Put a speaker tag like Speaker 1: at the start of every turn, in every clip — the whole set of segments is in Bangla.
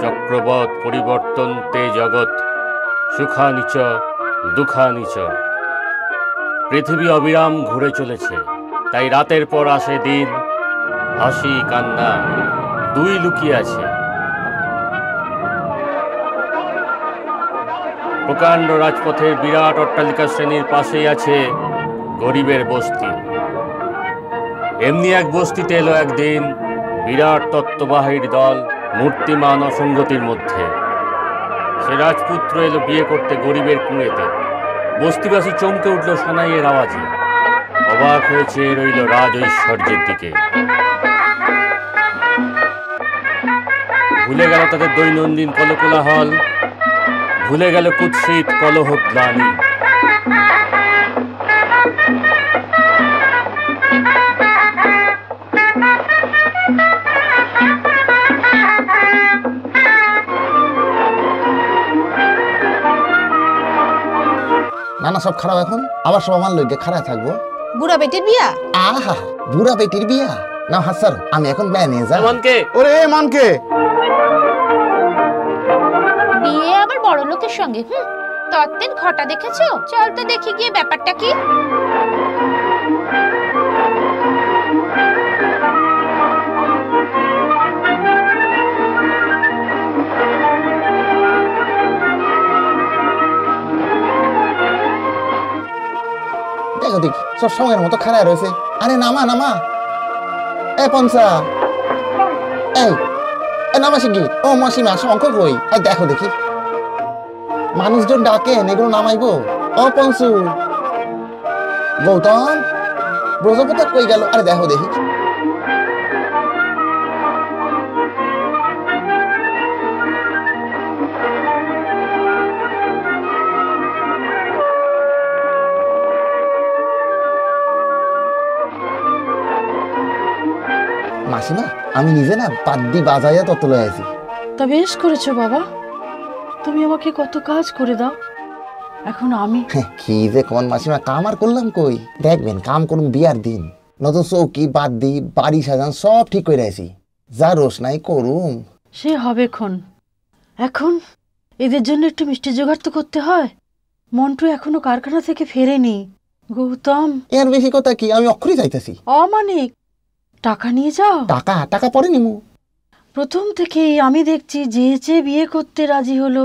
Speaker 1: চক্রবৎ পরিবর্তন তে জগৎ, সুখানি চ দুঃখানি চ। পৃথিবী অবিরাম ঘুরে চলেছে, তাই রাতের পর আসে দিন, হাসি কান্না দুই লুকিয়ে আছে। প্রকাণ্ড রাজপথের বিরাট অট্টালিকা শ্রেণীর পাশেই আছে গরিবের বস্তি। এমনি এক বস্তিতে এলো একদিন বিরাট তত্ত্ববাহীর দল মূর্তিমান অসঙ্গতির মধ্যে। সে রাজপুত্র এলো বিয়ে করতে গরিবের কুঁড়েতে। বস্তিবাসী চমকে উঠল সানাইয়ের আওয়াজে, অবাক হয়েছে রইল রাজ ঐশ্বর্যের দিকে। ভুলে গেল তাদের দৈনন্দিন কলকোলাহল, ভুলে গেল কুৎসিত কলহ গ্লানি।
Speaker 2: না না, সব খারাপ। এখন আবার সব আমার লইগে খারাপ থাকবো।
Speaker 3: বুড়া বেটির বিয়া?
Speaker 2: আহা, বুড়া বেটির বিয়া না হাসার। আমি এখন ম্যানেজার।
Speaker 1: মানকে
Speaker 2: ওরে মানকে
Speaker 3: বিয়ে আবার বড় লোকের সঙ্গে? তত্ত্বের ঘটা দেখেছো? চল তো দেখি গিয়ে ব্যাপারটা কি।
Speaker 2: দেখো দেখি সব সময়ের মতো খারাপ রয়েছে। আরে নামা নামা, এ পঞ্চা, এই নামা শিগগির। ও মাসিমা, শঙ্খ কই? দেখো দেখি মানুষজন ডাকেন, এগুলো নামাইবো। ও পঞ্চু, গৌতম, ব্রজপতি কই গেল? আরে দেখো দেখি। মাসিমা, আমি নিজে না পাদ্দি বাজাইয়া তত লয়ে আছি।
Speaker 4: তা বেশ করেছো বাবা, তুমি আমাকে কত কাজ করে দাও। এখন আমি
Speaker 2: কি যে কোন মাসিমা, কাম আর করলাম কই? দেখবেন কাম করুন বিয়ার দিন, নতুন চৌকি বাদ দি বাড়ি সাজান সব ঠিক করে আছি। যা রোশ নাই করুম।
Speaker 4: সে হবে খন। এখন এদের জন্য একটু মিষ্টি জোগাড় তো করতে হয়। মন্টু এখনো কারখানা থেকে ফেরেনি। গৌতম,
Speaker 2: এর বেশি কথা কি? আমি অক্ষরই চাইতেছি।
Speaker 4: অমানিক, টাকা নিয়ে যাও।
Speaker 2: টাকা টাকা পরে নিমু।
Speaker 4: প্রথম থেকেই আমি দেখছি যে যে বিয়ে করতে রাজি হলো,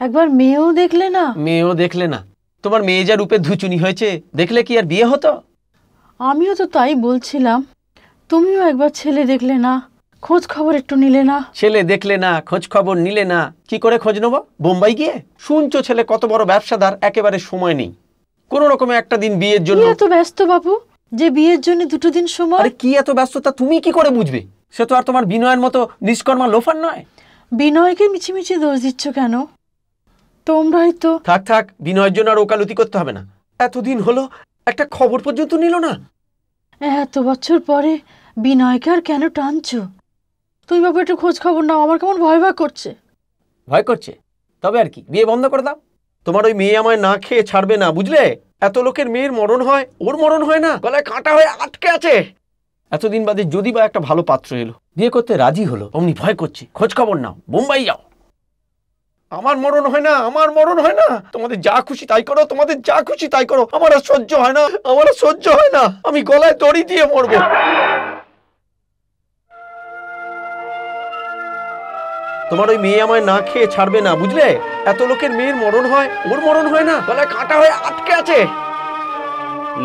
Speaker 4: একবার মেয়েও দেখলে না?
Speaker 5: মেয়েও দেখলে না? তোমার মেয়ে যা রূপে ধুচুনি হয়েছে, দেখলে কি আর বিয়ে হতো?
Speaker 4: আমিও তো তাই বলছিলাম। তুমিও একবার ছেলে দেখলে না, খোঁজ খবর একটু নিলে না?
Speaker 5: ছেলে দেখলে না, খোঁজ খবর নিলে না? কি করে খোঁজ নেবো? বোম্বাই গিয়ে? শুনছো ছেলে কত বড় ব্যবসাদার, একেবারে সময় নেই। কোন রকমে একটা দিন বিয়ের জন্য।
Speaker 4: এত ব্যস্ত বাবু যে বিয়ের জন্য দুটো দিন সময়?
Speaker 5: আরে কি এত ব্যস্ততা তুমি কি করে বুঝবে? সে তো আর তোমার বিনয়ের মতো নিষ্কর্মা লোফার নয়।
Speaker 4: বিনয়কে মিছিমিছি দোষ দিচ্ছ কেন? তোমরাই তো।
Speaker 5: থাক থাক, বিনয়ের জন্য আর ওকালতি করতে হবে না। এতদিন হলো একটা খবর পর্যন্ত নিল না।
Speaker 4: এত বছর পরে বিনয়কে আর কেন টানছো? তুমি বাবু একটু খোঁজ খবর নাও, আমার কেমন ভয় ভয় করছে।
Speaker 5: ভয় করছে? তবে আর কি, বিয়ে বন্ধ করে দাও। তোমার ওই মেয়ে আমায় না খেয়ে ছাড়বে না, বুঝলে? এত লোকের মেয়ের মরণ হয়, ওর মরণ হয় না, গলায় কাঁটা হয়ে আটকে আছে। এতদিন বাদে যদি বা একটা ভালো পাত্র এলো, বিয়ে করতে রাজি হলো, অমনি ভয় করছে। খোঁজ খবর নাও, বোম্বাই যাও। আমার মরণ হয় না, আমার মরণ হয় না। তোমাদের যা খুশি তাই করো, তোমাদের যা খুশি তাই করো। আমার আর সহ্য হয় না, আমার আর সহ্য হয় না। আমি গলায় দড়ি দিয়ে মরবো। তোমার ওই মেয়ে আমায় না খেয়ে ছাড়বে না, বুঝলে? এত লোকের মেয়ের মরণ হয়, ওর মরণ হয় না, গলায় কাঁটা হয়ে আটকে আছে।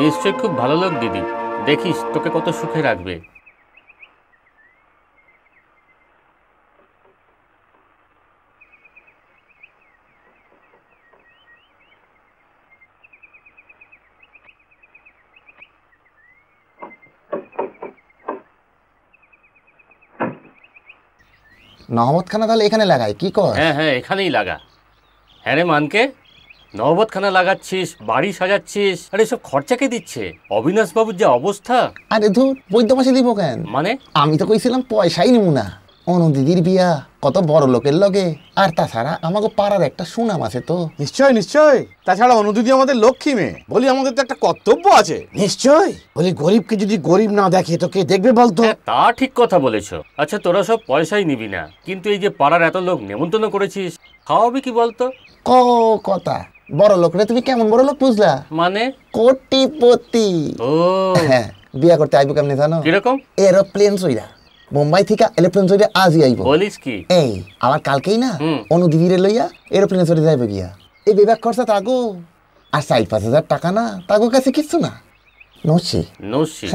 Speaker 1: নিশ্চয় খুব ভালো লোক দিদি, দেখিস তোকে কত সুখে রাখবে।
Speaker 2: নহবতখানা তাহলে এখানে লাগাই? কি কর?
Speaker 1: হ্যাঁ হ্যাঁ, এখানেই লাগা। হ্যাঁ রে মানকে, নহবতখানা লাগাচ্ছিস, বাড়ি সাজাচ্ছিস, আরে সব খরচা কে দিচ্ছে? অবিনাশ বাবুর যে অবস্থা।
Speaker 2: আরে ধুর, বৈদ্য মাসে দিব কেন?
Speaker 1: মানে?
Speaker 2: আমি তো কইছিলাম পয়সাই নিমু না। অনুদিদির বিয়া কত বড় লোকের লগে, আর তাছাড়া আমাকে পাড়ার একটা সুনাম আছে তো।
Speaker 6: নিশ্চয় নিশ্চয়, তাছাড়া অনুদিদি আমাদের লক্ষ্মী মেয়ে, বলি আমাদের তো একটা কর্তব্য আছে।
Speaker 7: নিশ্চয়, বলি গরিবকে যদি গরিব না দেখে তো কে দেখবে বলতো?
Speaker 1: হ্যাঁ, তা ঠিক কথা বলেছো। আচ্ছা, তোরা সব পয়সাই নিবি না, কিন্তু এই যে পাড়ার এত লোক নেমন্তন্ন করেছিস, খাওয়াবি কি বলতো?
Speaker 2: কথা বড় লোক রে, তুমি কেমন বড় লোক বুঝলা?
Speaker 1: মানে
Speaker 2: কোটিপতি।
Speaker 1: ও
Speaker 2: হ্যাঁ, বিয়া করতে আইবো কেমনে জানো?
Speaker 1: কিরকম?
Speaker 2: এরোপ্লেন চইরা, মুম্বাই থেকে এরোপ্লেন চইরা আজই আইবো।
Speaker 1: বলিস কি?
Speaker 2: এই আবার কালকেই না
Speaker 1: হুম।
Speaker 2: অনুদিদিরে লইয়া এরোপ্লেনে চড়ে যাইবো গিয়া। এই বিবেক খরচা তাগো, আর 4-5 হাজার টাকা না তাগো কাছে কিচ্ছু না। নসি
Speaker 1: নসি।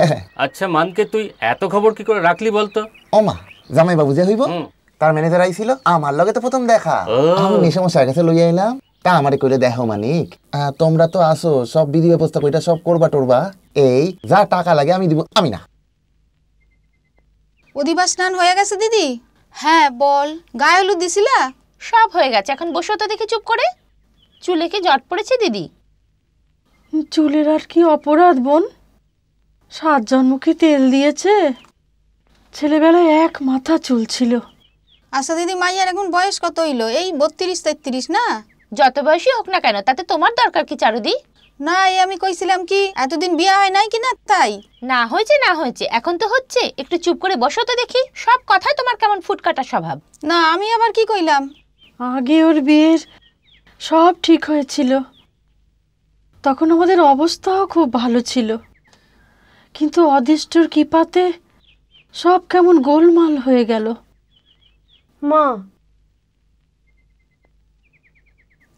Speaker 1: আচ্ছা মানকে তুই এত খবর কি করে রাখলি বলতো?
Speaker 2: ওমা, জামাই বাবু যে হইব
Speaker 1: হুম।
Speaker 2: তার ম্যানেজার আইছিল, আমার লগে তো প্রথম দেখা।
Speaker 1: ও।
Speaker 2: আমি নিশামশাইয়ের কাছে লইয়া এলাম, তা আমারে কইলে দেখো মানিক, তোমরা তো আসো, সব বিধি ব্যবস্থা কইটা সব করবা টরবা, এই যা টাকা লাগে আমি দিব। আমি না।
Speaker 8: অধিবা স্নান হয়ে গেছে দিদি? হ্যাঁ বল, গায়ে হলুদ দিছিলা?
Speaker 3: সব হয়ে গেছে, এখন বসো তো দেখি চুপ করে। চুলে কি জট পড়েছে দিদি?
Speaker 4: চুলের আর কি অপরাধ বোন, 7 জন্মুখী তেল দিয়েছে, ছেলেবেলায় এক মাথা চুল ছিল।
Speaker 8: আচ্ছা দিদি, মাইয়ার এখন বয়স কত হইলো? এই 32-33 না?
Speaker 3: যত বয়সী হোক না কেন, তাতে তোমার দরকার কি চারুদি?
Speaker 8: না, এই আমি কইছিলাম কি এতদিন বিয়া হয় নাই কি না তাই।
Speaker 3: না হয়েছে না হয়েছে, এখন তো হচ্ছে। একটু চুপ করে বসো তো দেখি। সব কথায় তোমার কেমন ফুটকাটা স্বভাব।
Speaker 8: না, আমি আবার কি কইলাম?
Speaker 4: আগে ওর বিয়ের সব ঠিক হয়েছিল, তখন আমাদের অবস্থাও খুব ভালো ছিল, কিন্তু অদৃষ্টর কৃপাতে সব কেমন গোলমাল হয়ে গেল। মা,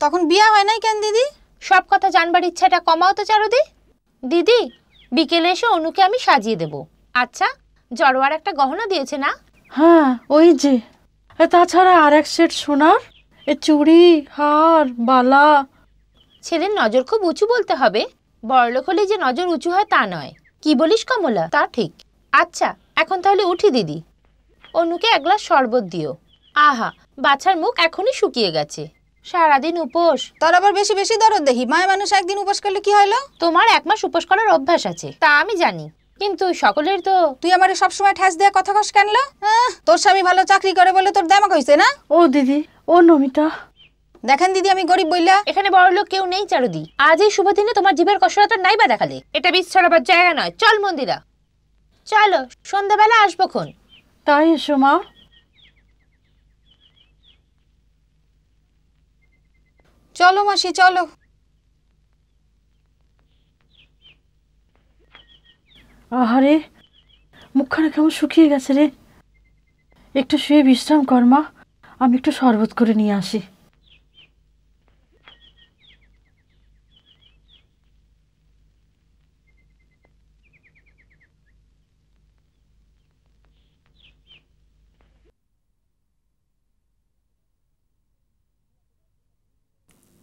Speaker 8: তখন বিয়া হয় নাই কেন দিদি?
Speaker 3: সব কথা জানবার ইচ্ছাটা কমাও তো চারুদি। দিদি, বিকেলে এসে অনুকে আমি সাজিয়ে দেব। আচ্ছা, জড়োয়ার একটা গহনা দিয়েছে না?
Speaker 4: হ্যাঁ ওই যে, তাছাড়া আর এক সেট সোনার, এ চুড়ি, হার, বালা।
Speaker 3: ছেলের নজর খুব উঁচু বলতে হবে, বড়লোক হলে যে নজর উঁচু হয় তা নয়। কি বলিস কমলা? তা ঠিক। আচ্ছা, এখন তাহলে উঠি দিদি। অনুকে এক গ্লাস শরবত দিও। আহা, বাছার মুখ এখনই শুকিয়ে গেছে, সারাদিন উপোস।
Speaker 8: তোর আবার বেশি বেশি দরদ দেখি। মায়ের মানুষ একদিন উপোস করলে কি হলো?
Speaker 3: তোমার 1 মাস উপোস করার অভ্যাস আছে, তা আমি জানি, কিন্তু সকলের তো।
Speaker 8: তুই আমারে সবসময় ঠ্যাস দেয়া কথা কস কেনলো? তোর স্বামী ভালো চাকরি করে বলে তোর দেমাক হইছে না?
Speaker 4: ও দিদি, ও নমিতা,
Speaker 8: দেখেন দিদি, আমি গরিব বইলা।
Speaker 3: এখানে বড়লোক কেউ নেই চারুদি। আজ এই শুভ দিনে তোমার জীবের কসরত নাই বা দেখালে? এটা বিষ ছড়াবার জায়গা নয়। চল মন্দিরা, চলো, সন্ধ্যাবেলা আসবো খন।
Speaker 4: তাই এসো মা।
Speaker 8: চলো মাসি, চলো।
Speaker 4: আহারে, মুখখানা কেমন শুকিয়ে গেছে রে। একটু শুয়ে বিশ্রাম কর মা, আমি একটু শরবত করে নিয়ে আসি।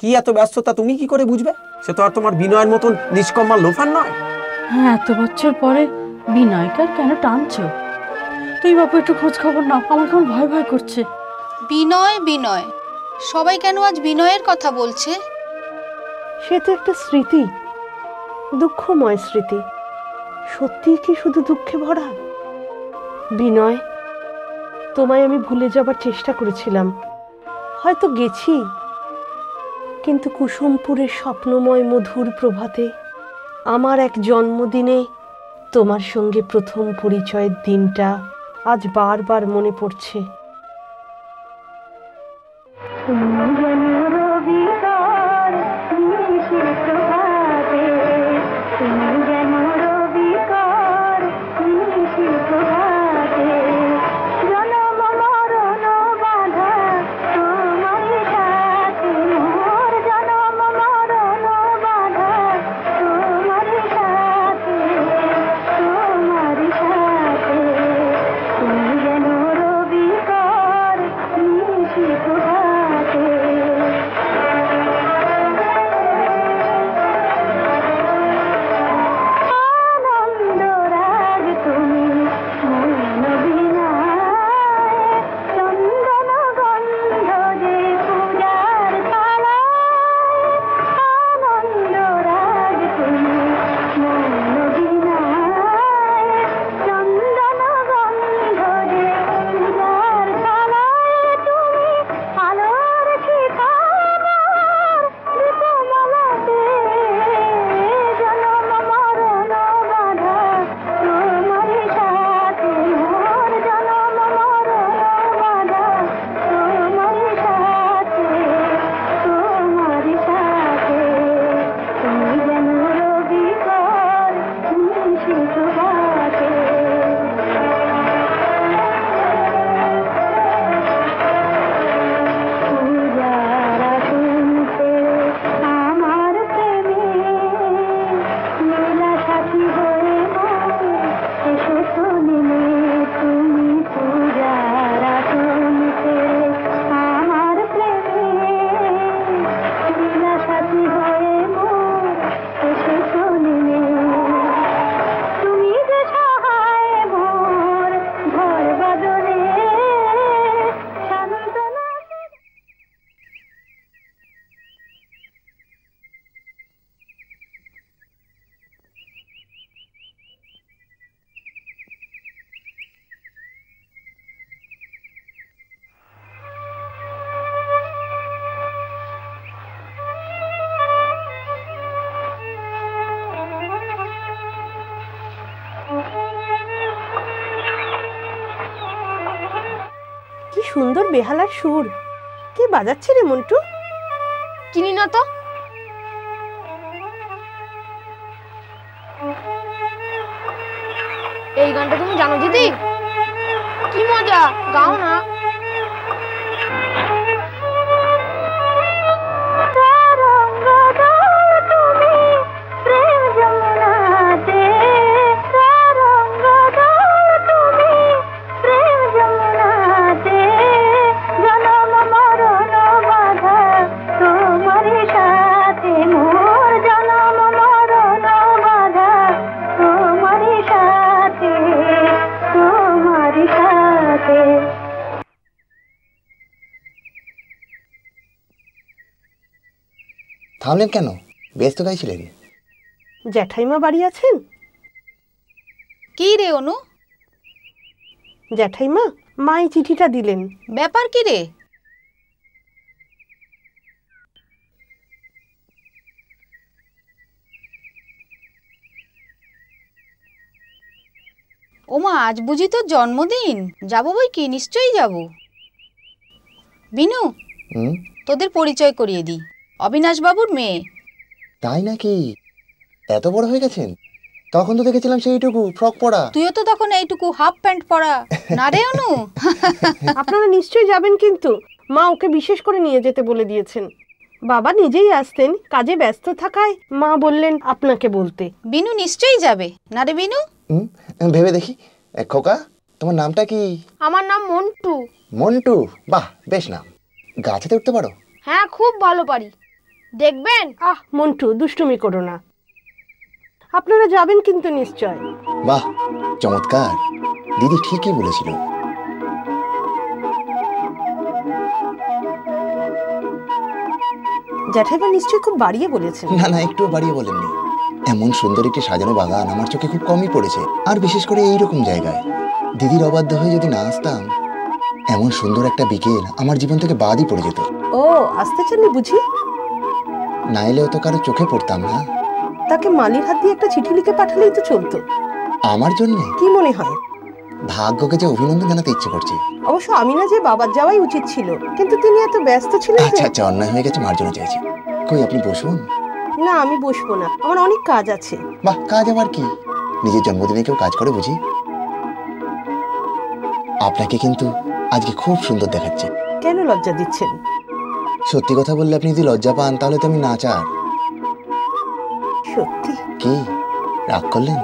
Speaker 5: কি এত ব্যস্ততা তুমি কি করে বুঝবে? সে তো আর তোমার বিনয়ের মতন নিষ্কম্মা লোফার নয়।
Speaker 4: হ্যাঁ, এত বছর পরে বিনয়কার কেন টানছো? তুই বাপু একটু খোঁজ খবর নাও, আমার কেমন ভয় ভয় করছে।
Speaker 8: বিনয় বিনয়, সবাই কেন আজ বিনয়ের কথা বলছে?
Speaker 9: সে তো একটা স্মৃতি, দুঃখময় স্মৃতি। সত্যি কি শুধু দুঃখে ভরা? বিনয়, তোমায় আমি ভুলে যাবার চেষ্টা করেছিলাম, হয়তো গেছি, কিন্তু কুসুমপুরের স্বপ্নময় মধুর প্রভাতে আমার এক জন্মদিনে তোমার সঙ্গে প্রথম পরিচয়ের দিনটা আজ বারবার মনে পড়ছে। সুন্দর বেহালার সুর। কে বাজাচ্ছে রে মন্টু?
Speaker 10: চিনি না তো। এই গানটা তুমি জানো দিদি? কি মজা, গাও না।
Speaker 2: থামলেন কেন? বেশ তো গাইছিলেন।
Speaker 9: জ্যাঠাইমা বাড়ি আছেন?
Speaker 8: কি রে অনু?
Speaker 9: জ্যাঠাইমা, মা এই চিঠিটা দিলেন।
Speaker 8: ব্যাপার কি রে? ওমা, আজ বুঝি তোর জন্মদিন? যাবো বই কি, নিশ্চয়ই যাব। বিনু, তোদের পরিচয় করিয়ে দিই, অবিনাশ বাবুর মেয়ে।
Speaker 2: তাই নাকি? এত বড় হয়ে গেছেন? তখন তো দেখেছিলাম সেইটুকু ফ্রক পরা।
Speaker 8: তুইও তো তখন এইটুকু হাফ প্যান্ট পরা, না রে অনু?
Speaker 9: আপনারা নিশ্চয়ই যাবেন, কিন্তু মা ওকে বিশেষ করে নিয়ে যেতে বলে দিয়েছেন। বাবা নিজেই আসতেন, কাজে ব্যস্ত থাকায় মা বললেন আপনাকে বলতে।
Speaker 8: বিনু নিশ্চয়ই যাবে, না রে বিনু?
Speaker 2: ভেবে দেখি। খোকা, তোমার নামটা কি?
Speaker 10: আমার নাম মন্টু।
Speaker 2: মন্টু? বাহ, বেশ নাম। গাছেতে উঠতে পারো?
Speaker 10: হ্যাঁ, খুব ভালো পারি, দেখবেন।
Speaker 9: মন্টু, দুষ্টুমি করো না। আপনারা যাবেন কিন্তু নিশ্চয়।
Speaker 2: বাহ, চমৎকার। দিদি ঠিকই বলেছিল।
Speaker 9: জ্যাঠাইমা নিশ্চয়ই খুব বাড়িয়ে বলেছেন।
Speaker 2: না না, একটু বাড়িয়ে বলেননি। এমন সুন্দর একটি সাজানো বাগান আমার চোখে খুব কমই পড়েছে, আর বিশেষ করে এইরকম জায়গায়। দিদির অবাধ্য হয়ে যদি না আসতাম, এমন সুন্দর একটা বিকেল আমার জীবন থেকে বাদই পড়ে যেত।
Speaker 9: ও, আসতে চাননি বুঝি?
Speaker 2: না এলেও তো কারো চোখে পড়তাম না।
Speaker 9: তাকে মালির হাত দিয়ে একটা চিঠি লিখে পাঠালেই তো চলতো।
Speaker 2: আমার জন্য?
Speaker 9: কি মনে হয়?
Speaker 2: ভাগ্যকে যে অভিনন্দন জানাতে ইচ্ছে করছে।
Speaker 9: অবশ্য আমি না যে বাবার যাওয়াই উচিত ছিল, কিন্তু তিনি এত ব্যস্ত ছিলেন।
Speaker 2: আচ্ছা আচ্ছা, অন্যায় হয়ে গেছে, মার জন্য চাইছি। কই, আপনি বসুন।
Speaker 9: না, আমি বসবো না, আমার অনেক কাজ আছে।
Speaker 2: বাহ, কাজ আবার কি? নিজের জন্মদিনে কেউ কাজ করে বুঝি? আপনাকে কিন্তু আজকে খুব সুন্দর দেখাচ্ছে।
Speaker 9: কেন লজ্জা দিচ্ছেন?
Speaker 2: সত্যি কথা বললে আপনি যদি লজ্জা পান তাহলে তো আমি নাচার।
Speaker 9: সত্যি?
Speaker 2: কি রাগ করলেন?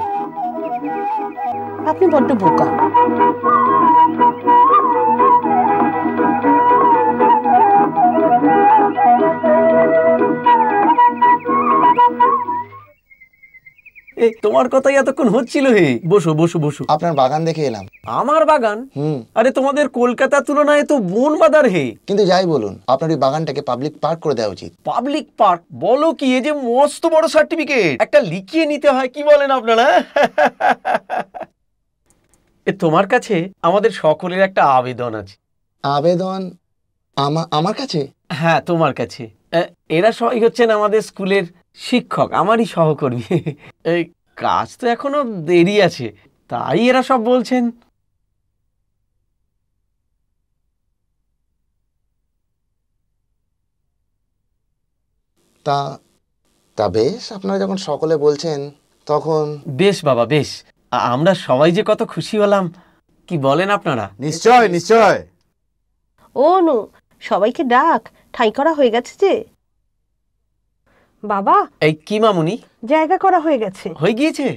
Speaker 9: আপনি বড্ড বোকা।
Speaker 5: তোমার কথাই এতক্ষণ হচ্ছিল। হে, বসো বসো বসো।
Speaker 2: আপনার বাগান দেখে এলাম।
Speaker 5: আমার বাগান? আরে তোমাদের কলকাতার তুলনায় তো বন বাদার। হে,
Speaker 2: কিন্তু যাই বলুন, আপনার এই বাগানটাকে পাবলিক পার্ক করে দেওয়া উচিত।
Speaker 5: পাবলিক পার্ক বলো কি? এই যে মস্ত বড় সার্টিফিকেট একটা লিখিয়ে নিতে হয়, কি বলেন আপনারা? তোমার কাছে আমাদের সকলের একটা আবেদন আছে।
Speaker 2: আবেদন? আমার কাছে?
Speaker 5: হ্যাঁ, তোমার কাছে। এরা সবাই হচ্ছেন আমাদের স্কুলের শিক্ষক, আমারই সহকর্মী। এই কাজ তো এখনো দেরি আছে, তাই এরা সব বলছেন।
Speaker 2: তা বেশ, আপনারা যখন সকলে বলছেন তখন।
Speaker 5: বেশ বাবা, বেশ। আমরা সবাই যে কত খুশি হলাম, কি বলেন আপনারা?
Speaker 6: নিশ্চয় নিশ্চয়।
Speaker 9: ও নু, সবাইকে ডাক, ঠাঁই করা হয়ে গেছে যে। বাবা,
Speaker 5: এই কি মামুনি?
Speaker 9: জায়গা করা হয়ে গেছে।
Speaker 5: হয়ে গিয়েছে?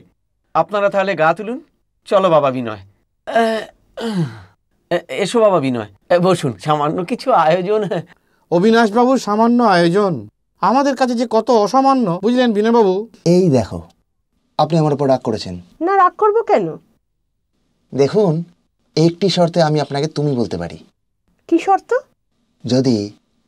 Speaker 5: আপনারা তাহলে গা তুলুন। চলো বাবা বিনয়, এসো বাবা বিনয়, বসুন। সামান্য কিছু আয়োজন।
Speaker 6: অবিনাশ বাবুর সামান্য আয়োজন আমাদের কাছে যে কত অসামান্য, বুঝলেন বিনয় বাবু?
Speaker 2: এই দেখো, আপনি আমার উপর রাগ করেছেন।
Speaker 9: না, রাগ করবো কেন?
Speaker 2: দেখুন, একটি শর্তে আমি আপনাকে তুমি বলতে পারি।
Speaker 9: কি শর্ত?
Speaker 2: যদি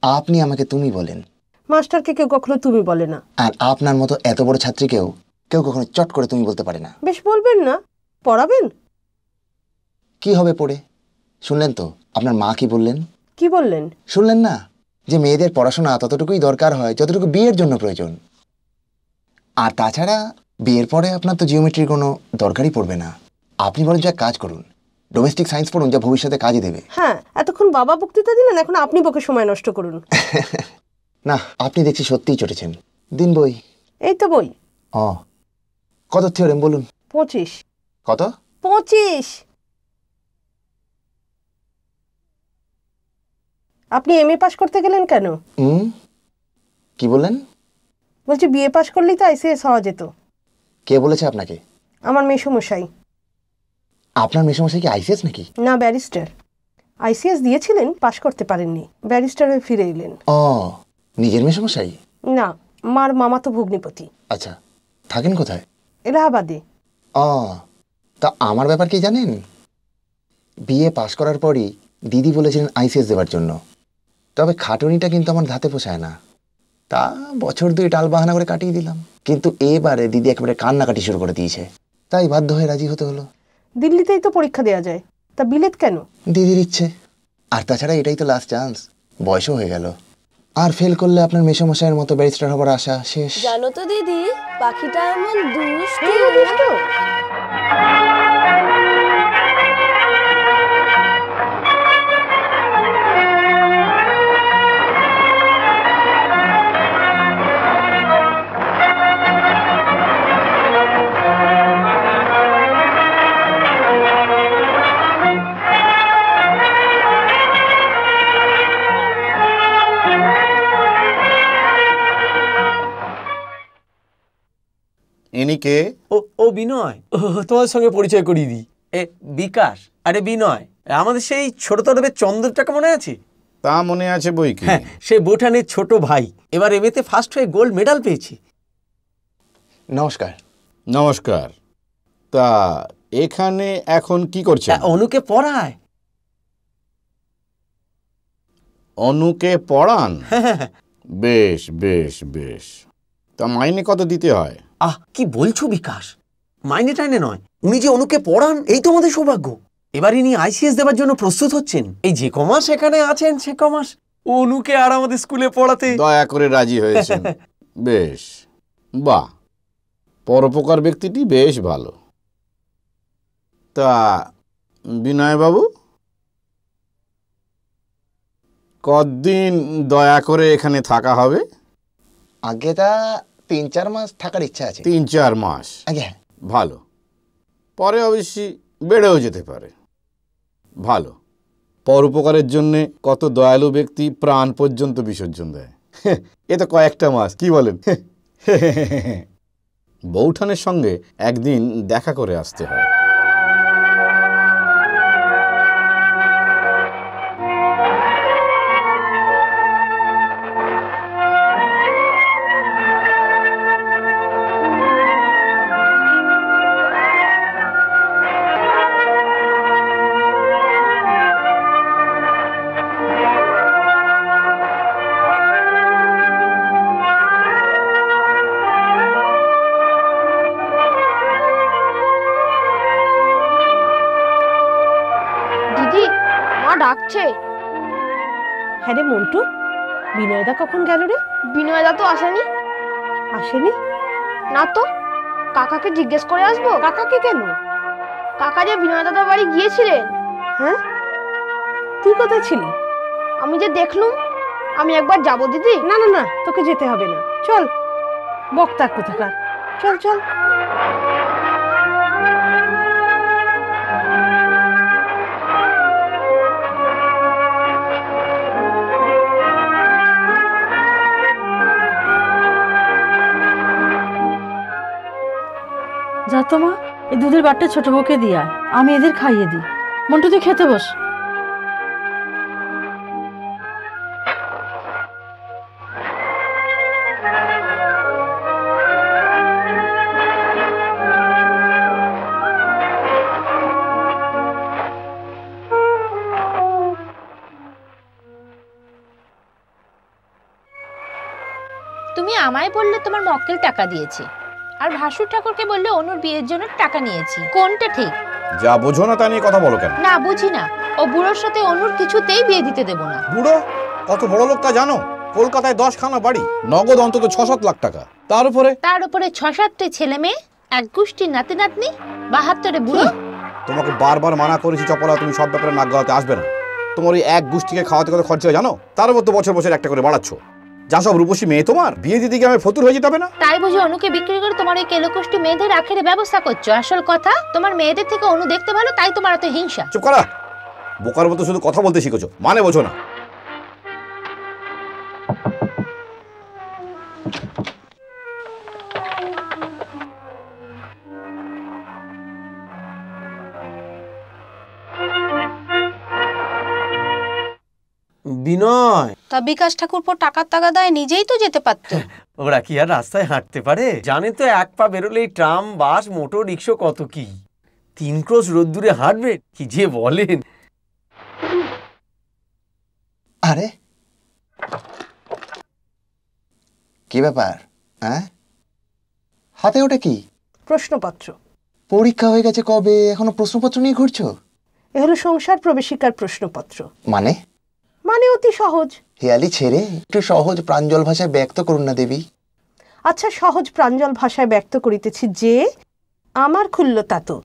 Speaker 2: আপনি আমাকে তুমি বলেন।
Speaker 9: মাস্টারকে কেউ কখনো তুমি বলে না।
Speaker 2: আর আপনার মতো এত বড় ছাত্রীকেও কেউ কখনো চট করে তুমি বলতে পারে না।
Speaker 9: বেশ, বলবেন না? পড়াবেন?
Speaker 2: কি হবে পড়ে? শুনলেন তো আপনার মা কি বললেন?
Speaker 9: কি বললেন?
Speaker 2: শুনলেন না যে মেয়েদের পড়াশোনা ততটুকুই দরকার হয় যতটুকু বিয়ের জন্য প্রয়োজন। আর তাছাড়া বিয়ের পরে আপনার তো জিওমেট্রির কোনো দরকারই পড়বে না। আপনি বরঞ্চ এক কাজ করুন, ডোমেস্টিক সায়েন্স পড়ুন, যা ভবিষ্যতে কাজে দেবে।
Speaker 9: হ্যাঁ, এতক্ষণ বাবা বক্তৃতা দিলেন, এখন আপনি বকে সময় নষ্ট করুন।
Speaker 2: না, আপনি দেখছি সত্যিই চটেছেন। দিন বই।
Speaker 9: এই তো বই।
Speaker 2: কত থিওরেম বলুন?
Speaker 9: 25।
Speaker 2: কত?
Speaker 9: 25। আপনি এমএ পাশ করতে গেলেন কেন?
Speaker 2: কি বললেন?
Speaker 9: বলছি বিএ পাশ করলেই তো আইসিএস হওয়া যেত।
Speaker 2: কে বলেছে আপনাকে?
Speaker 9: আমার মেসোমশাই।
Speaker 2: আপনার মেসোমশাই কি আইসিএস নাকি?
Speaker 9: না, ব্যারিস্টার। আইসিএস দিয়েছিলেন, পাশ করতে পারেননি, ব্যারিস্টার হয়ে ফিরে এলেন।
Speaker 2: নিজের মেসোমশাই?
Speaker 9: না, মার মামাতো ভগ্নিপতি।
Speaker 2: আচ্ছা, থাকেন কোথায়?
Speaker 9: এলাহাবাদে।
Speaker 2: তা আমার ব্যাপার কি জানেন? বিএ পাশ করার পরই দিদি বলেছিলেন আইসিএস দেওয়ার জন্য, তবে খাটুনিটা কিন্তু আমার ধাতে পোষায় না। তা বছর 2 টাল বাহানা করে কাটিয়ে দিলাম, কিন্তু এবারে দিদি একেবারে কান্নাকাটি শুরু করে দিয়েছে, তাই বাধ্য হয়ে রাজি হতে হলো।
Speaker 9: দিল্লিতেই তো পরীক্ষা দেওয়া যায়, তা বিলেত কেন?
Speaker 2: দিদির ইচ্ছে। আর তাছাড়া এটাই তো লাস্ট চান্স, বয়সও হয়ে গেল। আর ফেল করলে আপনার মেসোমশাইয়ের মতো ব্যারিস্টার হবার আশা শেষ।
Speaker 10: জানো তো দিদি, পাখিটা এমন দুষ্টু।
Speaker 6: ইনি কে?
Speaker 5: ও বিনয়, তোমার সঙ্গে পরিচয় করিয়ে দিই। বিকাশ। আরে বিনয়, আমাদের সেই ছোট তরফের চন্দ্রটাকে মনে আছে?
Speaker 6: তা মনে আছে বই কি।
Speaker 5: হ্যাঁ, সে বোঠানের ছোট ভাই, এবার এমএতে ফার্স্ট হয়ে গোল্ড মেডাল পেয়েছে।
Speaker 2: নমস্কার।
Speaker 6: নমস্কার। তা এখানে এখন কি করছে?
Speaker 5: অনুকে পড়ায়।
Speaker 6: অনুকে পড়ান? বেশ বেশ বেশ। তা মাইনে কত দিতে হয়?
Speaker 5: কি বলছো বিকাশ, মাইনে টাইনে নয়, উনি যে অনুকে পড়ান এই তো আমাদের সৌভাগ্য। এবার ইনি আইসিএস দেওয়ার জন্য প্রস্তুত হচ্ছেন। এই যে কমাস এখানে আছেন সে কমাস অনুকে আর আমাদের স্কুলে পড়াতে
Speaker 6: দয়া করে রাজি হয়েছেন। বেশ, বাহ, পরোপকার ব্যক্তিটি বেশ ভালো। তা বিনয় বাবু, কতদিন দয়া করে এখানে থাকা হবে?
Speaker 2: আগে তা 3-4 মাস থাকার ইচ্ছা আছে।
Speaker 6: 3-4 মাস?
Speaker 2: আগে
Speaker 6: ভালো, পরে অবশ্যই বেড়েও যেতে পারে। ভালো, পরোপকারের জন্যে কত দয়ালু ব্যক্তি প্রাণ পর্যন্ত বিসর্জন দেয়। এ তো কয়েকটা মাস, কি বলেন? বৌঠানের সঙ্গে একদিন দেখা করে আসতে হয়।
Speaker 10: ডাকছে।
Speaker 9: হ্যাঁ রে মন্টু, বিনয়দা কখন গেল রে?
Speaker 10: বিনয়দা তো আসেনি।
Speaker 9: আসেনি?
Speaker 10: না তো, কাকাকে জিজ্ঞেস করে আসবো।
Speaker 9: কাকাকে কেন?
Speaker 10: কাকা যে বিনয়দাদার বাড়ি গিয়েছিলেন।
Speaker 9: হ্যাঁ, তুই কোথায় ছিলি?
Speaker 10: আমি যে দেখলুম, আমি একবার যাবো দিদি।
Speaker 9: না না না, তোকে যেতে হবে না, চল। বক্তা কোথাকার, চল চল।
Speaker 4: যা তো মা, এই দুধের বাটটা ছোট বউকে দিয়া, আমি এদের খাইয়ে দিই। মন্টু তুই খেতে বস।
Speaker 3: তুমি আমায় বললে তোমার মক্কেল টাকা দিয়েছে, আর ভাসুর ঠাকুরকে বললে অনুর বিয়ের জন্য টাকা নিয়েছি। কোনটা ঠিক?
Speaker 6: যা বোঝো না তা নিয়ে কথা বলো কেন?
Speaker 3: না বুঝি না, ও বুড়োর সাথে অনুর কিছুতেই বিয়ে দিতে দেব না।
Speaker 6: বুড়ো কত বড় লোক তা জানো? কলকাতায় 10খানা বাড়ি, নগদ অন্তত 6-7 লাখ টাকা। তার উপরে
Speaker 3: 6-7টি ছেলে মেয়ে, এক গোষ্ঠীর নাতি নাতনি, 72 বুড়ো।
Speaker 6: তোমাকে বারবার মানা করেছি চপলা, তুমি সব ব্যাপারে নাক গলাতে আসবে না। তোমার ওই এক গোষ্ঠীকে খাওয়াতে কত খরচা হয় জানো? তার মধ্যে বছর বছর একটা করে বাড়াচ্ছ। যা সব রূপসী মেয়ে তোমার, বিয়ে দিতে গিয়ে আমি ফতুর হয়ে যেতে হবে না?
Speaker 3: তাই বুঝি অনুকে বিক্রি করে তোমার এই কেলোকষ্টি মেয়েদের আখেরে ব্যবস্থা করছো? আসল কথা, তোমার মেয়েদের থেকে অনু দেখতে ভালো, তাই তোমার এত হিংসা।
Speaker 6: চুপ করা, বোকার মতো শুধু কথা বলতে শিখেছো, মানে বোঝো না।
Speaker 5: বিনয়,
Speaker 8: তা বিকাশ ঠাকুরপো টাকার তাগাদায় নিজেই তো যেতে পারত।
Speaker 5: ওরা কি আর রাস্তায় হাঁটতে পারে? জানে তো এক পা বেরোলেই ট্রাম, বাস, মোটর, রিক্সা কত কি। 3 ক্রোশ রোদ্দুরে হাঁটবে, কি যে বলেন।
Speaker 2: আরে কি ব্যাপার? হ্যাঁ, হাতে ওটা কি?
Speaker 9: প্রশ্নপত্র।
Speaker 2: পরীক্ষা হয়ে গেছে কবে, এখনো প্রশ্নপত্র নিয়ে ঘুরছো?
Speaker 9: এ হলো সংসার প্রবেশিকার প্রশ্নপত্র।
Speaker 2: মানে?
Speaker 9: মানে অতি সহজ।
Speaker 2: হেয়ালি ছেড়ে একটু সহজ প্রাঞ্জল ভাষায় ব্যক্ত করুন না দেবী।
Speaker 9: আচ্ছা, সহজ প্রাঞ্জল ভাষায় ব্যক্ত করিতেছি যে আমার খুল্লতা তো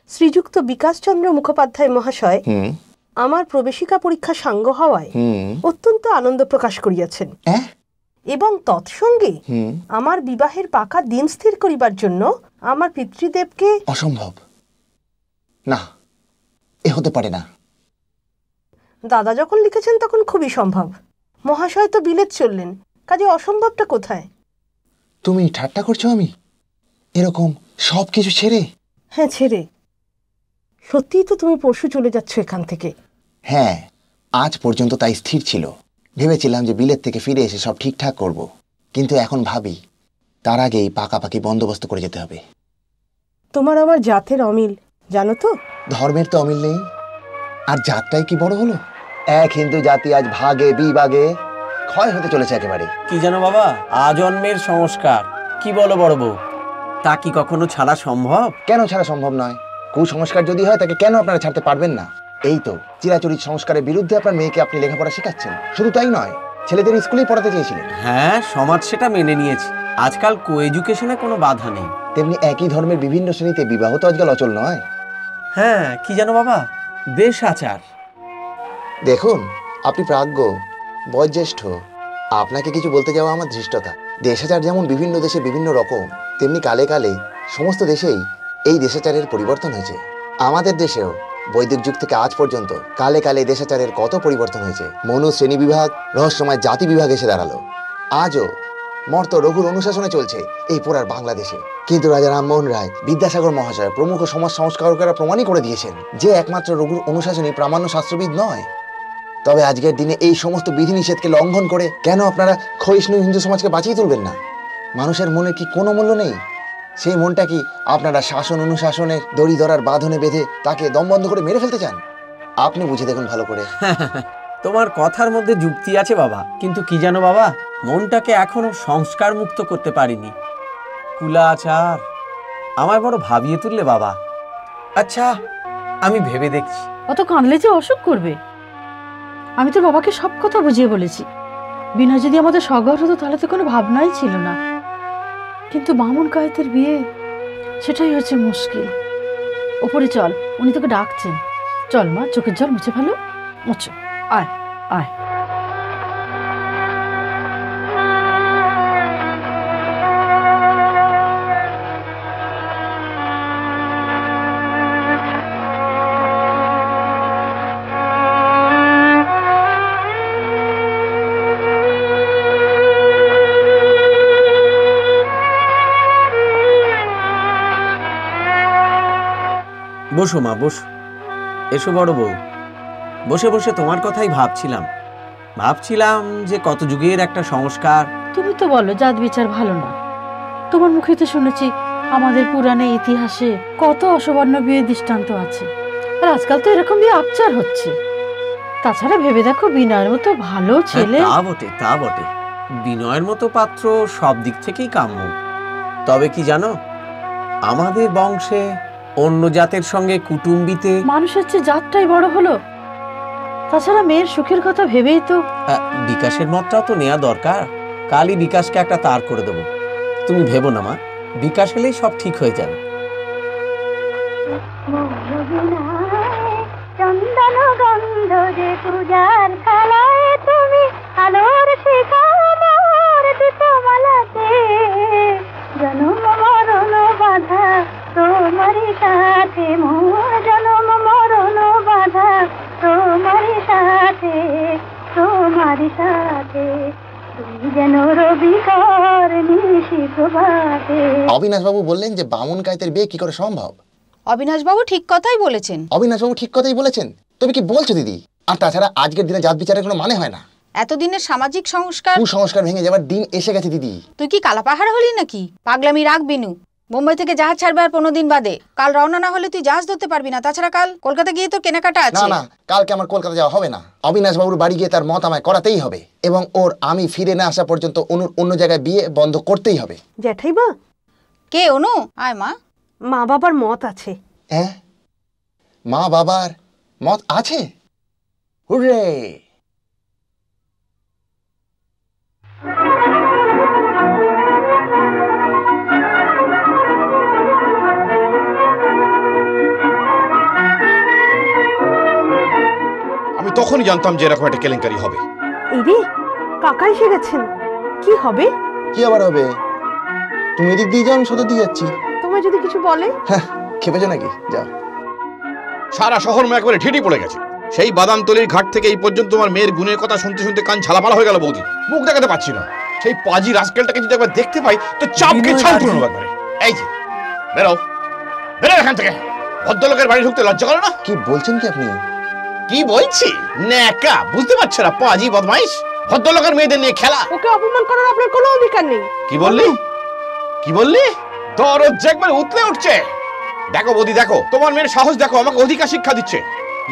Speaker 9: শ্রীযুক্ত বিকাশচন্দ্র মুখোপাধ্যায় মহাশয় আমার প্রবেশিকা পরীক্ষা সাঙ্গ হওয়ায় অত্যন্ত আনন্দ প্রকাশ করিয়াছেন এবং তৎসঙ্গে আমার বিবাহের পাকা দিন স্থির করিবার জন্য আমার পিতৃদেবকে।
Speaker 2: অসম্ভব, না, এ হতে পারে না।
Speaker 9: দাদা যখন লিখেছেন তখন খুবই সম্ভব। মহাশয় তো বিলেত চললেন, কাজে অসম্ভবটা কোথায়?
Speaker 2: তুমি ঠাট্টা করছো? আমি এরকম সব কিছু ছেড়ে?
Speaker 9: হ্যাঁ, ছেড়ে। সত্যিই তো তুমি পরশু চলে যাচ্ছ এখান থেকে।
Speaker 2: হ্যাঁ, আজ পর্যন্ত তাই স্থির ছিল। ভেবেছিলাম যে বিলেত থেকে ফিরে এসে সব ঠিকঠাক করব, কিন্তু এখন ভাবি তার আগেই পাকাপাকি বন্দোবস্ত করে যেতে হবে।
Speaker 9: তোমার আমার জাতের অমিল, জানো তো?
Speaker 2: ধর্মের তো অমিল নেই, আর জাতটাই কি বড় হলো? এক হিন্দু জাতি আজ ভাগে বিভাগে ক্ষয় হতে চলেছে একেবারে।
Speaker 5: কি জানো বাবা, আজন্মের সংস্কার, কি বলো বড় বউ, তা কি কখনো ছাড়া সম্ভব?
Speaker 2: কেন ছাড়া সম্ভব নয়? কুসংস্কার যদি হয় তাকে কেন আপনারা ছাড়তে পারবেন না? এই তো চিরাচরিত সংস্কারের বিরুদ্ধে আপনার মেয়েকে আপনি লেখাপড়া শেখাচ্ছেন। শুধু তাই নয়, ছেলেদের স্কুলেই পড়াতে চেয়েছিলেন।
Speaker 5: হ্যাঁ, সমাজ সেটা মেনে নিয়েছে। আজকাল কো এডুকেশনে কোনো বাধা নেই।
Speaker 2: তেমনি একই ধর্মের বিভিন্ন শ্রেণীতে বিবাহ তো আজকাল অচল নয়।
Speaker 5: হ্যাঁ, কি জানো বাবা, দেশ আচার।
Speaker 2: দেখুন, আপনি প্রাজ্ঞ, বয়োজ্যেষ্ঠ, আপনাকে কিছু বলতে যাওয়া আমার ধৃষ্টতা। দেশাচার যেমন বিভিন্ন দেশে বিভিন্ন রকম, তেমনি কালে কালে সমস্ত দেশেই এই দেশাচারের পরিবর্তন হয়েছে। আমাদের দেশেও বৈদিক যুগ থেকে আজ পর্যন্ত কালে কালে দেশাচারের কত পরিবর্তন হয়েছে। মনু শ্রেণী বিভাগ, রহস্যময় জাতি বিভাগ এসে দাঁড়ালো। আজও মর্ত রঘুর অনুশাসনে চলছে এই পুরার বাংলাদেশে। কিন্তু রাজা রামমোহন রায়, বিদ্যাসাগর মহাশয় প্রমুখ সমাজ সংস্কারকেরা প্রমাণই করে দিয়েছেন যে একমাত্র রঘুর অনুশাসনই প্রামাণ্য শাস্ত্রবিদ নয়। তবে আজকের দিনে এই সমস্ত বিধিনিষেধকে লঙ্ঘন করে কেন আপনারা ক্ষয়িষ্ণু হিন্দু সমাজকে বাঁচিয়ে তুলবেন না? মানুষের মনে কি কোনো মূল্য নেই? সেই মনটা কি আপনারা শাসন অনুশাসনের দড়ি ধরার বাঁধনে বেঁধে তাকে দমবন্ধ করে মেরে ফেলতে চান? আপনি বুঝে দেখুন ভালো করে।
Speaker 5: তোমার কথার মধ্যে যুক্তি আছে বাবা, কিন্তু কি জানো বাবা, মনটাকে এখনো সংস্কার মুক্ত করতে পারিনি। কুলাচার আমায় বড় ভাবিয়ে তুললে বাবা। আচ্ছা, আমি ভেবে দেখছি।
Speaker 4: অত কাঁদলে যে অসুখ করবে। আমি তোর বাবাকে সব কথা বুঝিয়ে বলেছি। বিনয় যদি আমাদের সগর হতো তাহলে তো কোনো ভাবনাই ছিল না, কিন্তু মামুন কায়েতের বিয়ে, সেটাই হচ্ছে মুশকিল। ওপরে চল, উনি তোকে ডাকছেন। চল মা, চোখের জল মুছে ফেলো। মুছো, আয় আয়।
Speaker 5: বসো মা, বসো। এসো বড় বউ। বসে বসে তোমার কথাই ভাবছিলাম যে কত যুগের একটা সংস্কার।
Speaker 4: তুমি তো বলো জাত বিচার ভালো না। তোমার মুখে তো শুনেছি আমাদের পুরাণে ইতিহাসে কত অসবর্ণ বিয়ে দৃষ্টান্ত আছে, আর আজকাল তো এরকম বিয়ে আকচার হচ্ছে। তাছাড়া ভেবে দেখো, বিনয়ের মতো ভালো ছেলে।
Speaker 5: তা বটে, বিনয়ের মতো পাত্র সব দিক থেকেই কাম্য। তবে কি জানো, আমাদের বংশে অন্য জাতের সঙ্গে কুটুম্বিতে
Speaker 4: মানুষের চেয়ে জাতটাই বড় হলো। তাছাড়া মেয়ের সুখের কথা ভেবেই তো।
Speaker 5: বিকাশের মতটাও তো নেওয়া দরকার। কালই বিকাশকে একটা তার করে দেবো। তুমি ভেবো না মা, বিকাশ হলেই সব ঠিক হয়ে যাবে।
Speaker 10: চন্দন গন্ধ যে পূজার থালায় তুমি আলোর শিখা মোর দীপমালাতে জনম মরণ বাধা তোমারই সাথে মোর জনম মরণ বাধা তোমারই সাথে তোমারই সাথে তুমি যেন রবিকর নিশি প্রভাতে।
Speaker 2: অবিনাশবাবু বললেন যে বামুন কায়েতের বিয়ে কি করে সম্ভব?
Speaker 8: অবিনাশবাবু ঠিক কথাই বলেছেন।
Speaker 2: অবিনাশবাবু ঠিক কথাই বলেছেন। তুমি কি বলছো দিদি? আর তাছাড়া আজকের দিনে জাত বিচারের কোনো মানে হয় না।
Speaker 8: এতদিনের সামাজিক সংস্কার
Speaker 2: কুসংস্কার ভেঙে যাবার দিন এসে গেছে দিদি।
Speaker 8: তুই কি কালাপাহাড় হলি নাকি? পাগলামি রাখ বিনু। মুম্বাই থেকে জাহাজ ছাড়বে আর 15 দিন বাদে। কাল রওনা না হলে তুই জাহাজ ধরতে পারবি না। তাছাড়া কাল কলকাতা গিয়ে তোর কেনাকাটা আছে।
Speaker 2: না না, কালকে আমার কলকাতা যাওয়া হবে না। অবিনাশবাবুর বাড়ি গিয়ে তার মত আমায় করাতেই হবে এবং ওর আমি ফিরে না আসা পর্যন্ত অনুর অন্য জায়গায় বিয়ে বন্ধ করতেই হবে।
Speaker 9: জ্যাঠাইমা,
Speaker 8: কে অনু? আয় মা।
Speaker 9: মা বাবার মত আছে।
Speaker 2: হ্যাঁ, মা বাবার মত আছে? হুররে!
Speaker 6: আমি তখনই জানতাম যে এরকম একটা কেলেঙ্কারি হবে।
Speaker 9: এই রে, কাকা এসে গেছেন। কি হবে?
Speaker 2: কি আবার হবে? তুমি এদিক দিয়ে যাও, আমি সদর দিয়ে যাচ্ছি।
Speaker 9: তোমায় যদি কিছু বলে?
Speaker 2: হ্যাঁ, খেপেছো নাকি? যাও।
Speaker 6: সারা শহর একবারে ঢিটি পড়ে গেছে। সেই বাদামতলির ঘাট থেকে এই পর্যন্ত তোমার মেয়ের গুণের কথা শুনতে শুনতে কান ঝালাপালা হয়ে গেল বৌদি। মুখ দেখাতে পাচ্ছি না। সেই পাজি রাস্কেলটাকে যদি একবার দেখতে পাই তো চাপকে ছাল তুলে নেবো একবারে। এই যে বেরো, বেরো এখান থেকে। ভদ্রলোকের বাড়ি ঢুকতে লজ্জা করে না?
Speaker 2: কি বলছেন কি আপনি?
Speaker 6: কি বলছি? ন্যাকা, বুঝতে পারছো না? পাজি বদমাইশ, ভদ্রলোকের মেয়েদের নিয়ে খেলা।
Speaker 9: ওকে অপমান করার আপনার কোনো অধিকার নেই।
Speaker 6: কি বললি? কি বললি? দরজ একবার উতলে উঠছে। দেখো বৌদি, দেখো তোমার মেয়ের সাহস দেখো। আমাকে অধিকার শিক্ষা দিচ্ছে।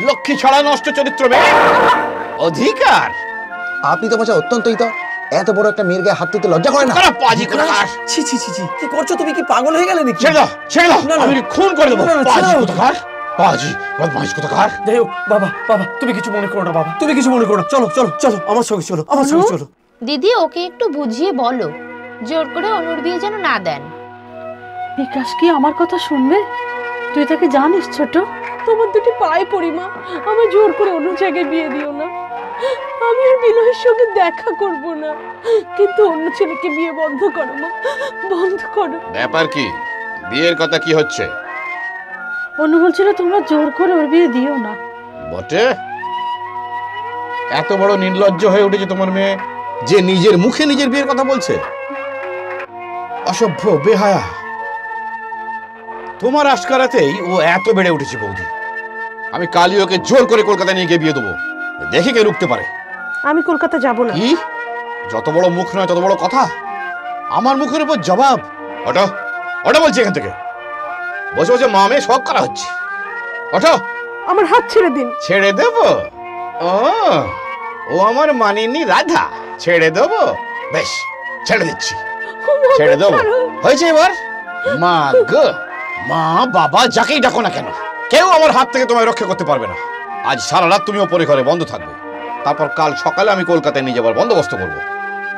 Speaker 6: লক্ষ্মী ছাড়া নষ্ট চরিত্র মেয়ে। অধিকার?
Speaker 2: আপনি তো বাচ্চা অত্যন্তই তো এত বড় একটা মেয়ের গায়ে হাত তুলতে লজ্জা করে না?
Speaker 6: পাজি কোথাকার!
Speaker 5: ছি ছি ছি ছি, কি করছো তুমি? কি পাগল হয়ে গেলে নাকি?
Speaker 6: ছেড়ে দাও, ছেড়ে দাও, আমি খুন করে দেবো। পাজি কোথাকার! পাজি বদমাইশ কোথাকার!
Speaker 5: যাই হোক, বাবা বাবা তুমি কিছু মনে করো না। বাবা তুমি কিছু মনে করো না। চলো চলো চলো, আমার সঙ্গে চলো, আমার সঙ্গে চলো।
Speaker 3: দিদি, ওকে একটু বুঝিয়ে বলো, জোর করে অনুর বিয়ে যেন না দেন।
Speaker 4: বিকাশ কি আমার কথা শুনবে? তুই তাকে জানিস ছোট?
Speaker 9: তোমার দুটি পায়ে পড়ি মা, আমার জোর করে অন্য জায়গায় বিয়ে দিও না। আমি আর বিনয়ের সঙ্গে দেখা করব না, কিন্তু অন্য ছেলেকে বিয়ে বন্ধ করো মা, বন্ধ করো।
Speaker 6: ব্যাপার কি? বিয়ের কথা কি হচ্ছে?
Speaker 4: অনু বলছিল তোমরা জোর করে ওর বিয়ে দিও না।
Speaker 6: বটে? এত বড় নির্লজ্জ হয়ে উঠেছে তোমার মেয়ে যে নিজের মুখে নিজের বিয়ের কথা বলছে। অসভ্য, বেহায়া। তোমার আশকারাতেই ও এত বেড়ে উঠেছে বৌদি। আমি কালই ওকে জোর করে কলকাতা নিয়ে গিয়ে বিয়ে দেবো। দেখে কে রুখতে পারে।
Speaker 9: আমি কলকাতা যাব না।
Speaker 6: কি? যত বড় মুখ নয় তত বড় কথা। আমার মুখের উপর জবাব? ওঠো, ওঠো বলছি এখান থেকে। বসে বসে মা মেয়ে শখ করা হচ্ছে। ওঠো।
Speaker 9: আমার হাত ছেড়ে দিন।
Speaker 6: ছেড়ে দেব? ও আমার মানিনি রাধা। ছেড়ে দেব? বেশ, ছেড়ে দিচ্ছি, ছেড়ে দেব। হয়েছে এবার? মা গো, মা বাবা যাকেই ডাকো না কেন, কেউ আমার হাত থেকে তোমায় রক্ষা করতে পারবে না। আজ সারা রাত তুমি ওপরে ঘরে বন্ধ থাকবে, তারপর কাল সকালে আমি কলকাতায় নিয়ে যাবার বন্দোবস্ত করবো।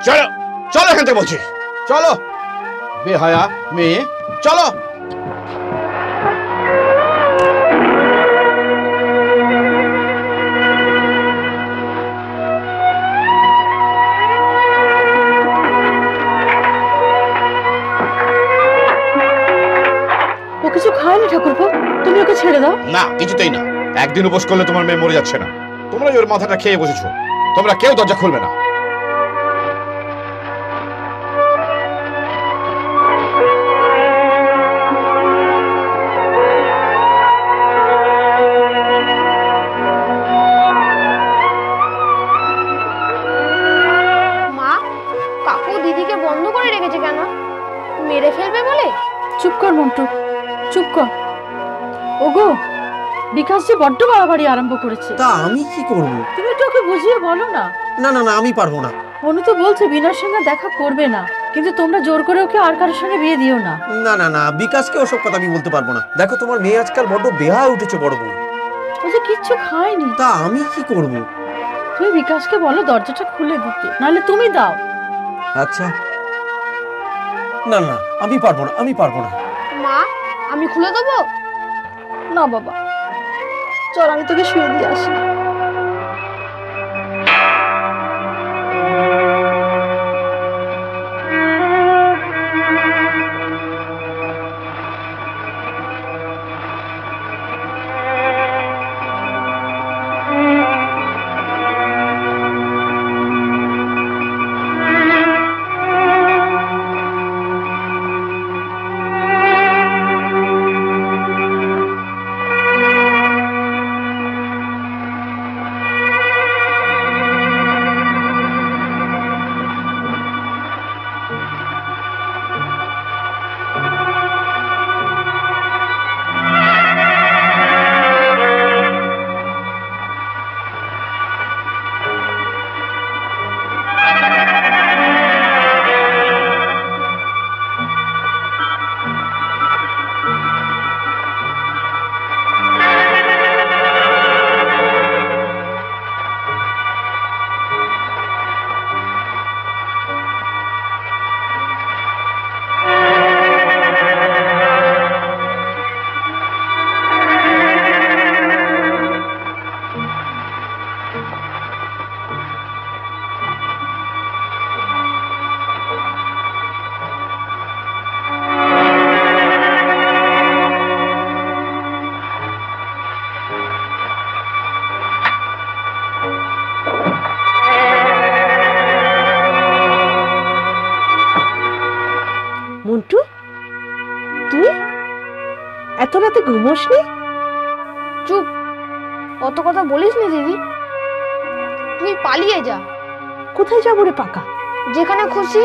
Speaker 6: চলো চলো এখান থেকে বলছি, চলো বেহায়া মেয়ে, চলো।
Speaker 4: ও কিছু খায়নি ঠাকুরপো, তুমি ওকে ছেড়ে দাও।
Speaker 6: না, কিছুতেই না। একদিন উপোস করলে তোমার মেয়ে মরে যাচ্ছে না। তোমরা ওর মাথাটা খেয়ে বসেছো। তোমরা কেউ দরজা খুলবে না।
Speaker 10: মা, কাকু দিদিকে বন্ধ করে রেখেছে কেন? মেরে ফেলবে বলে?
Speaker 4: চুপ কর মন্টু, চুপ কর। ওগো, বিকাশ যে বড্ড বাড়াবাড়ি আরম্ভ করেছে।
Speaker 5: তা আমি কি করব?
Speaker 4: তুমি একটু ওকে বুঝিয়ে বলো না।
Speaker 5: না না না, আমি পারবো না।
Speaker 4: অনু তো বলছে বিনার সঙ্গে দেখা করবে না, কিন্তু তোমরা জোর করে ওকে আর কারোর সঙ্গে বিয়ে দিও না।
Speaker 5: না না না, বিকাশকে ওসব কথা আমি বলতে পারবো না। দেখো তোমার মেয়ে আজকাল বড্ড বেহায়া উঠেছে বড় বউ।
Speaker 4: ও যে কিচ্ছু খায়নি।
Speaker 5: তা আমি কি করব?
Speaker 4: তুমি বিকাশকে বলো দরজাটা খুলে দিতে, নাহলে তুমি দাও।
Speaker 5: আচ্ছা, না না, আমি পারবো না, আমি পারবো না।
Speaker 10: মা, আমি খুলে দেবো?
Speaker 9: না বাবা, চল আমি তোকে শুয়ে দিয়ে আসি। মন্টু, তুই এত রাতে ঘুমোসনি?
Speaker 10: চুপ, অত কথা বলিস নি দিদি। তুই পালিয়ে যা।
Speaker 9: কোথায় যাবো রে পাকা?
Speaker 10: যেখানে খুশি,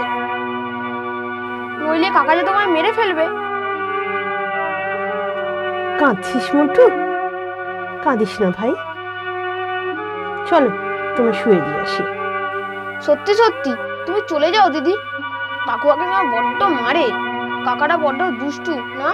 Speaker 10: নইলে কাকা যে তোমায় মেরে ফেলবে।
Speaker 9: কাঁদছিস মন্টু? কাঁদিস না ভাই, চলো তোমার শুয়ে দিয়ে আসি।
Speaker 10: সত্যি সত্যি তুমি চলে যাও দিদি। কাকু কাকিমা বড্ড মারে, কাকাটা বড্ড দুষ্টু না?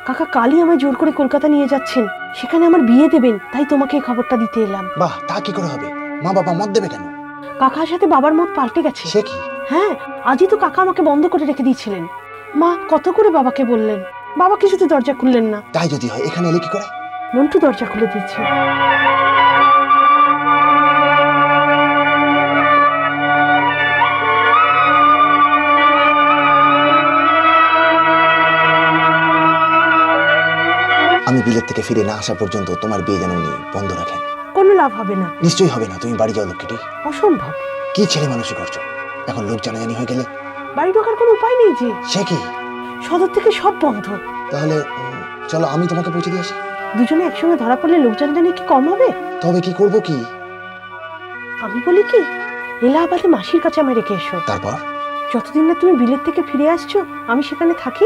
Speaker 9: কাকা কালই আমায় জোর করে কলকাতা নিয়ে যাচ্ছেন, সেখানে আমার বিয়ে দেবেন, তাই তোমাকে এই খবরটা দিতে এলাম।
Speaker 2: বাহ, তা কি করে হবে? মা বাবা মত দেবে কেন?
Speaker 9: কাকার সাথে বাবার মত পাল্টে গেছে।
Speaker 2: সে কি?
Speaker 9: হ্যাঁ, আজই তো কাকা আমাকে বন্ধ করে রেখে দিয়েছিলেন। মা কত করে বাবাকে বললেন, বাবা কিছুতে দরজা খুললেন না।
Speaker 2: তাই যদি হয় এখানে এলে কি করে?
Speaker 9: মন্টু দরজা খুলে দিচ্ছে।
Speaker 2: আমি বিলেত থেকে ফিরে না আসা পর্যন্ত তোমার বিয়ে যেন উনি বন্ধ রাখেন।
Speaker 9: কোনো লাভ হবে না।
Speaker 2: নিশ্চয়ই হবে না, তুমি বাড়ি যাও লক্ষ্মীটি।
Speaker 9: অসম্ভব।
Speaker 2: কি ছেলে মানুষই করছো, এখন লোক জানাজানি হয়ে গেলে
Speaker 9: বাড়ি ঢোকার কোনো উপায় নেই যে।
Speaker 2: সে কি?
Speaker 9: সদর থেকে সব বন্ধ।
Speaker 2: তাহলে চলো আমি তোমাকে পৌঁছে দিয়ে আসি।
Speaker 9: দুজনে একসঙ্গে ধরা পড়লে লোক জানাজানি কি কম হবে?
Speaker 2: তবে কি করব কি?
Speaker 9: আমি বলি কি, এলাহাবাদে মাসির কাছে আমায় রেখে এসো।
Speaker 2: তারপর
Speaker 9: যতদিন না তুমি বিলেত থেকে ফিরে আসছো আমি সেখানে থাকি।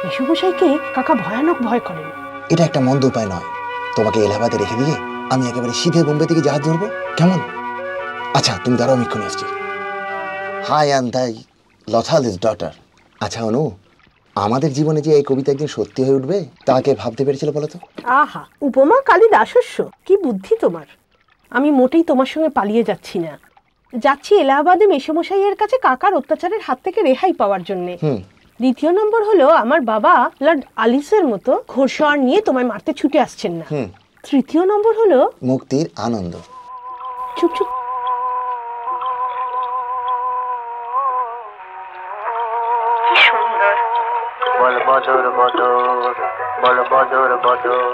Speaker 9: মেসোমশাইকে কাকা ভয়ানক ভয় করেন।
Speaker 2: এটা একটা মন্দ উপায় নয়। তোমাকে এলাহাবাদে রেখে দিয়ে আমি একেবারে সিধে বোম্বে থেকে জাহাজ ধরবো, কেমন? আচ্ছা তুমি দাঁড়াও, আমি এক্ষুনি আসছি। হাই অ্যান্ড দাই লথাল ইজ ডটার। আচ্ছা অনু, আমাদের জীবনে যে এই কবিতা একদিন সত্যি হয়ে উঠবে তাকে ভাবতে পেরেছিল বলো তো?
Speaker 9: আহা, উপমা কালী দাসস্য, কি বুদ্ধি তোমার। আমি মোটেই তোমার সঙ্গে পালিয়ে যাচ্ছি না, যাচ্ছি এলাহাবাদে মেসোমশাইয়ের কাছে কাকার অত্যাচারের হাত থেকে রেহাই পাওয়ার জন্যে। দ্বিতীয় নম্বর হলো আমার বাবা লর্ড আলিসের মতো ঘোড়সওয়ার নিয়ে তোমায় মারতে ছুটে আসছেন না। তৃতীয় নম্বর হলো
Speaker 2: মুক্তির আনন্দ।
Speaker 9: চুপ চুপ।
Speaker 11: বল বদর বদর, বল বদর বদর,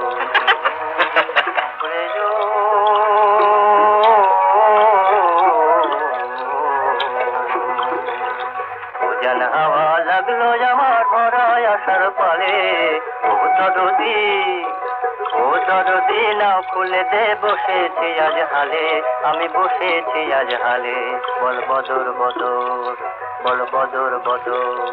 Speaker 11: উজান হাওয়া লাগলো আমার ভরায় আসার পালে। ও দরদি নাও খুলে দে, বসেছি আজ হালে, আমি বসেছি আজ হালে। বল বদর বদর, বল বদর বদর।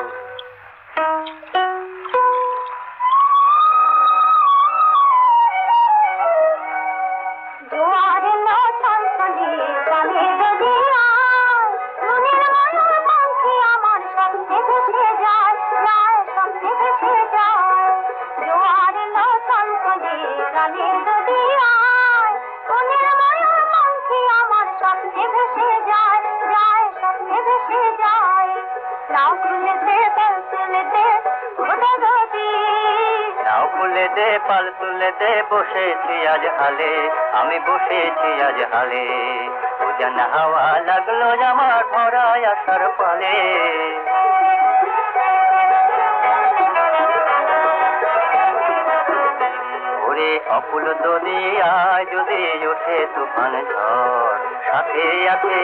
Speaker 11: পাল তুলে দে, বসেছি আজ হালে, আমি বসেছি আজ হালে। উজান হাওয়া লাগলো আমার ভরায় আসার পালে। ওরে অকুল দরিয়ায় যদি ওঠে তুফান ঝড়, সাথে আছে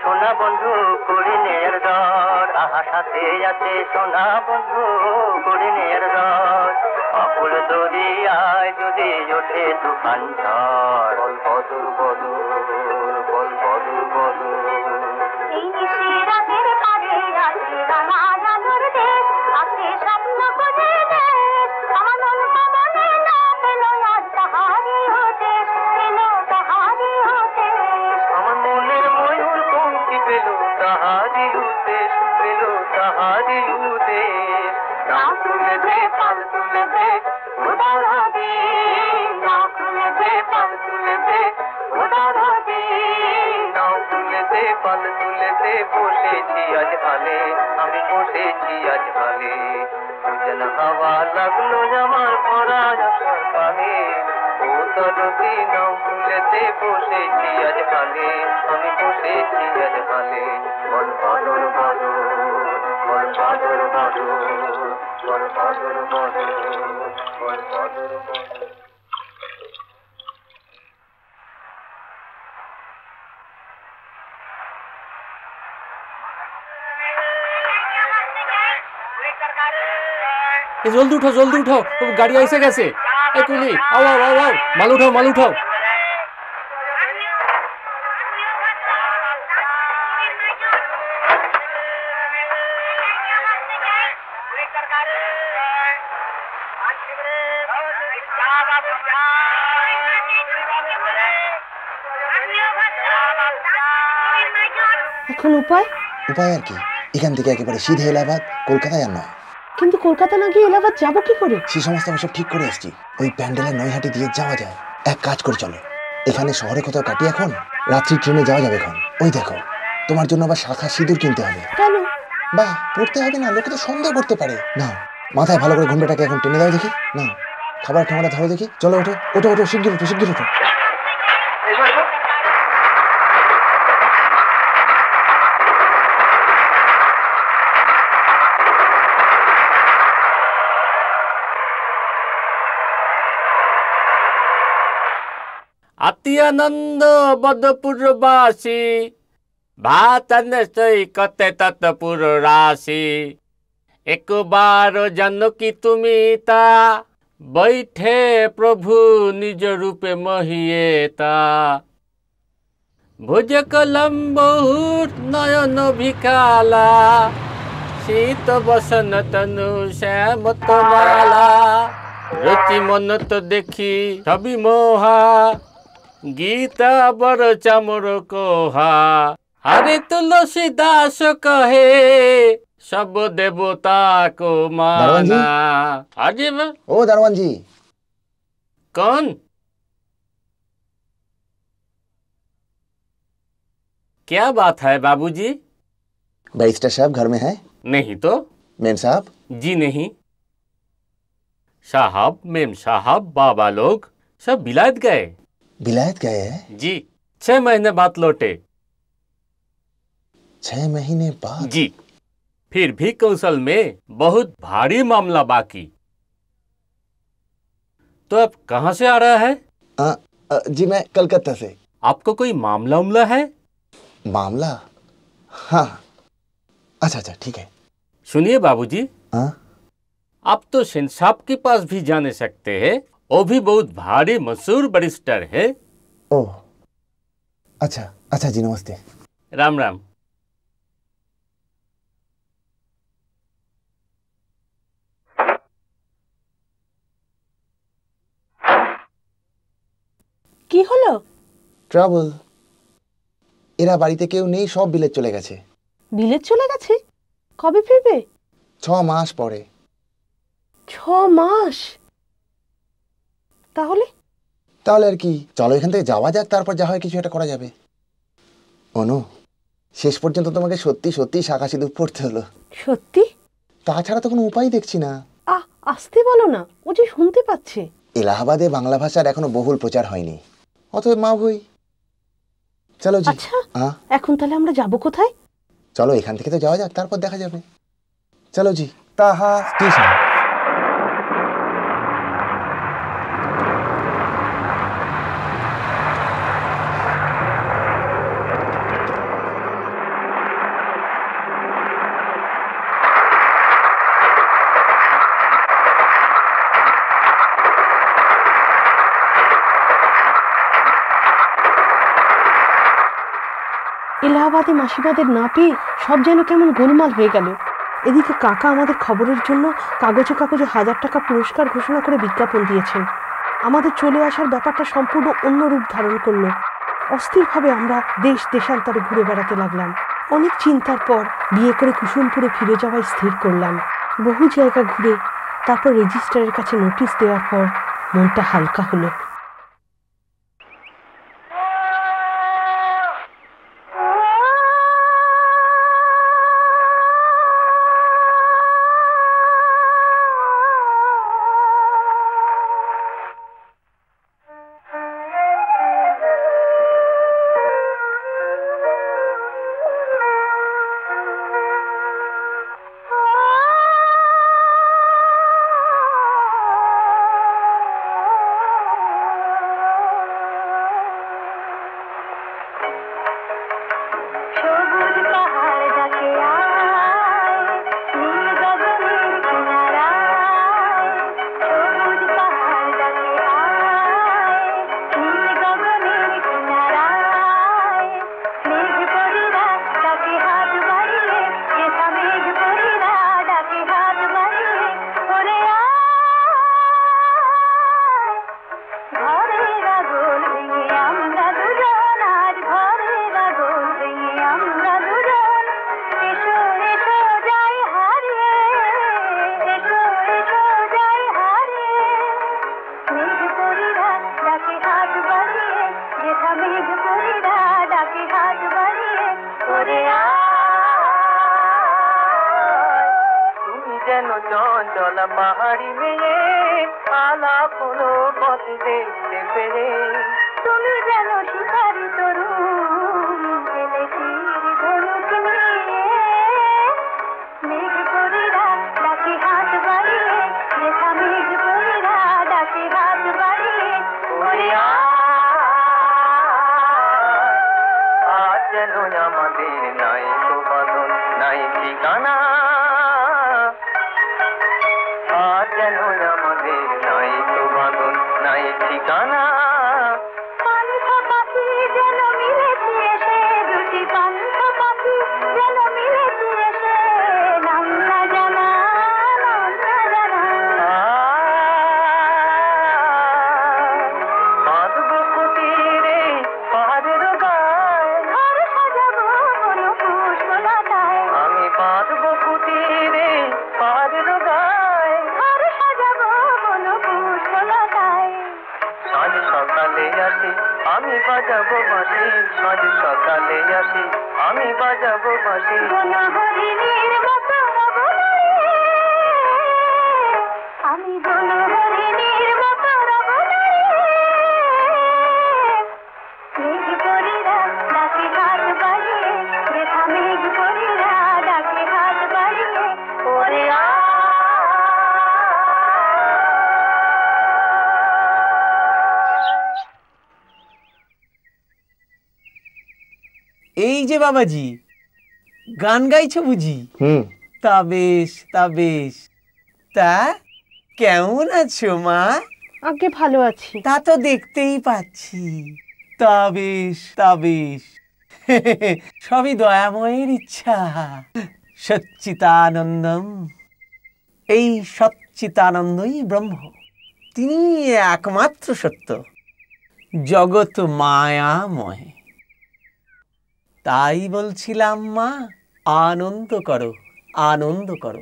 Speaker 11: সোনা বন্ধু করিনের দর। আহা, সাথে আছে সোনা বন্ধু করিনের দর। অকুল দরিয়ায় যদি ওঠে তুফান ঝড়, বল বদর বদর, বল বদর বদর। এই নিশিরাতের পারে আছে রাঙা আলোর দেশ, আছে স্বপ্ন খুঁজে দেশ। আমার মন মনে না পেল আজ তাহারি হতে, পেল তাহারি হতে। আমার মনের ময়ূর পঙ্ক্তি পেল তাহারি হতে, পেল তাহারি হতে। নাও তুলে দে, পাল তুলে দে, উদারদি। নাও তুলে দে, পাল তুলে দে, উদারদি। নাও তুলে দে, পাল তুলে দে, বসেছি আজ হালে, আমি বসেছি আজ হালে। উজান হাওয়া লাগলো আমার ভরায় আসার পালে। ও দরদি নাও তুলে দে, বসেছি আজ হালে, আমি বসেছি আজ হালে। বল বদর বদর, বল বদর বদর, বল বদর বদর, বল বদর বদর।
Speaker 1: জলদি উঠাও, জলদি উঠাও, গাড়ি এসে গেছে। এই কুলি, আও আও আও আও, মাল উঠাও, মাল উঠাও।
Speaker 9: এখন উপায়?
Speaker 2: উপায় আর কি, এখান থেকে একেবারে সিধে এলাহাবাদ, কলকাতায় আর নয়।
Speaker 9: কিন্তু কলকাতা না গিয়ে এলাহাবাদ যাবো কি করে?
Speaker 2: সে সমস্ত আমি সব ঠিক করে এসেছি। ওই প্যান্ডেলের নৈহাটি দিয়ে যাওয়া যায়। এক কাজ করে চলো, এখানে শহরে কোথাও কাটি এখন, রাত্রি ট্রেনে যাওয়া যাবে এখন। ওই দেখো, তোমার জন্য আবার শাখা সিঁদুর কিনতে হবে।
Speaker 9: কেন?
Speaker 2: বাহ, পড়তে হবে না, লোকে তো সন্দেহ করতে পারে। না, মাথায় ভালো করে ঘুমটাটাকে এখন টেনে দাও দেখি। না, খাবার ঠান্ডা ধরো দেখি। চলো ওঠো ওঠো ওঠো, শিগগির ওঠো, শিগগির ওঠো।
Speaker 1: আতিয়ানন্দ বদপুরবাসী, ভাতন সই কতে তৎপুর রাশি। একবার জানো কি তুমি তা, बैठे प्रभु निज रूपे महिएता। ভুজ কলম বহুর নয়ন ভিকালা, শীত বসন তনু শ্যাম তমালা, রুচি মন তো দেখি ছবি মোহা, গীতা বড় চামর কোহা, হরে তুলসী দাস কহে सब देवता को
Speaker 2: दरवान जी?
Speaker 1: माना। हाजी
Speaker 2: ओ दरवान जी।
Speaker 1: कौन? क्या बात है बाबूजी?
Speaker 2: बैरिस्टर साहब घर में है?
Speaker 1: नहीं तो।
Speaker 2: मेम साहब?
Speaker 1: जी नहीं। साहब मेम साहब बाबा लोग सब विलायत गए।
Speaker 2: विलायत गए हैं?
Speaker 1: जी 6 महीने बाद लौटे।
Speaker 2: 6 महीने बाद?
Speaker 1: जी। फिर भी कौशल में बहुत भारी मामला बाकी। तो अब कहाँ से आ रहा है?
Speaker 2: जी मैं कलकत्ता से।
Speaker 1: आपको कोई मामला उमला है?
Speaker 2: मामला? हाँ। अच्छा अच्छा ठीक है।
Speaker 1: सुनिए बाबूजी।
Speaker 2: हाँ?
Speaker 1: आप तो सेन साहब के पास भी जाने सकते हैं, वो भी बहुत भारी मशहूर बैरिस्टर है।
Speaker 2: ओह अच्छा अच्छा जी नमस्ते।
Speaker 1: राम राम।
Speaker 9: কি হলো?
Speaker 2: ট্রাবল। এরা বাড়িতে কেউ নেই, সব বিলেত চলে গেছে।
Speaker 9: বিলেত চলে গেছে? কবে ফিরবে?
Speaker 2: 6 মাস পরে।
Speaker 9: 6 মাস? তাহলে
Speaker 2: তাহলে আর কি, চলো এখান থেকে যাওয়া যাক, তারপর যা হয় কিছু একটা করা যাবে। অনু, শেষ পর্যন্ত তোমাকে সত্যি সত্যি শাঁখা সিঁদুর পড়তে হলো।
Speaker 9: সত্যি?
Speaker 2: তাছাড়া তো কোনো উপায় দেখছি না।
Speaker 9: আসতে বলো না, ও যে শুনতে পাচ্ছে।
Speaker 2: এলাহাবাদে বাংলা ভাষার এখনো বহুল প্রচার হয়নি, অতএব মা ভই। চলো জি।
Speaker 9: আচ্ছা এখন তাহলে আমরা যাব কোথায়?
Speaker 2: চলো এখান থেকে তো যাওয়া যাক, তারপর দেখা যাবে। চলো জি। তাহা স্টেশন।
Speaker 9: এলাহাবাদে মাসিমাদের না পেয়ে সব যেন কেমন গোলমাল হয়ে গেল। এদিকে কাকা আমাদের খবরের জন্য কাগজে কাগজে 1000 টাকা পুরস্কার ঘোষণা করে বিজ্ঞাপন দিয়েছেন। আমাদের চলে আসার ব্যাপারটা সম্পূর্ণ অন্য রূপ ধারণ করলো। অস্থিরভাবে আমরা দেশ দেশান্তরে ঘুরে বেড়াতে লাগলাম। অনেক চিন্তার পর বিয়ে করে কুসুমপুরে ফিরে যাওয়াই স্থির করলাম। বহু জায়গা ঘুরে তারপর রেজিস্ট্রারের কাছে নোটিশ দেওয়ার পর মনটা হালকা হলো।
Speaker 11: চঞ্চল পাহাড়ি মেয়ে আলাপ হলো পথ দেখতে পেরে, তুমি যেন শিকারি তরুণ এলেছির ধনুক নিয়ে, মেঘ পরীরা ডাকে হাত বাড়িয়ে, যেথা মেঘ পরীরা ডাকে হাত বাড়িয়ে, ওরে আজ যেন আমাদের নাই তো বাঁধন নাই ঠিকানা, যেন আমাদের নাই তো বাঁধন নাই ঠিকানা, পাখি যেন মিলেছে আমি বাজাবো বাঁশি, সাজ সকালে আসি আমি বাজাবো বাঁশি। হরিণীর মতো রব নারী, আমি হরিণীর মতো রব নারী। মেঘ পরীরা ডাকে হাত বাড়িয়ে, দেখা মেঘ পরীরা ডাকে হাত বাড়িয়ে, ওরে আ।
Speaker 5: এই যে বাবাজি, গান গাইছো বুঝি? তা বেশ, তা বেশ। তা কেমন আছো মা?
Speaker 9: আগে ভালো আছি।
Speaker 5: তা তো দেখতেই পাচ্ছি। তা বেশ, তা বেশ। সবই দয়াময়ের ইচ্ছা। সচ্চিতানন্দম, এই সচ্চিতানন্দই ব্রহ্ম, তিনি একমাত্র সত্য, জগৎ মায়াময়। তাই বলছিলাম মা, আনন্দ করো, আনন্দ করো।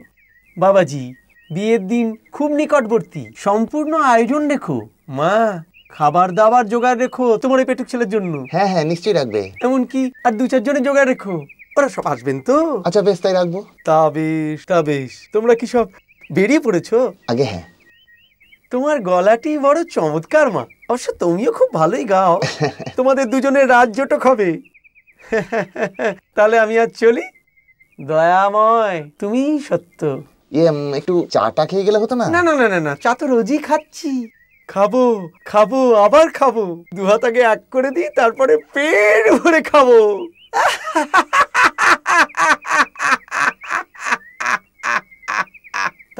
Speaker 5: বাবাজি, বিয়ের দিন খুব নিকটবর্তী, সম্পূর্ণ আয়োজন রেখো। মা, খাবার দাবার জোগাড় রেখো তোমার এই পেটুক ছেলের জন্য।
Speaker 2: হ্যাঁ হ্যাঁ, নিশ্চয়ই রাখবে।
Speaker 5: এমনকি আর 2-4 জনের জোগাড় রেখো, ওরা সব আসবেন তো?
Speaker 2: আচ্ছা বেশ, তাই রাখবো।
Speaker 5: তা বেশ, তা বেশ। তোমরা কি সব বেরিয়ে পড়েছো?
Speaker 2: আগে হ্যাঁ।
Speaker 5: তোমার গলাটি বড় চমৎকার মা, অবশ্য তুমিও খুব ভালোই গাও। তোমাদের দুজনের রাজ্যটক হবে। তাহলে আমি আর চলি। দয়াময়, তুমি সত্য।
Speaker 2: একটু চাটা খেয়ে গেলে হতো না?
Speaker 5: না না না না না, চা তো রোজই খাচ্ছি। খাবো খাবো আবার খাবো, 2 হাত আগে এক করে দিই, তারপরে পেট ভরে খাবো।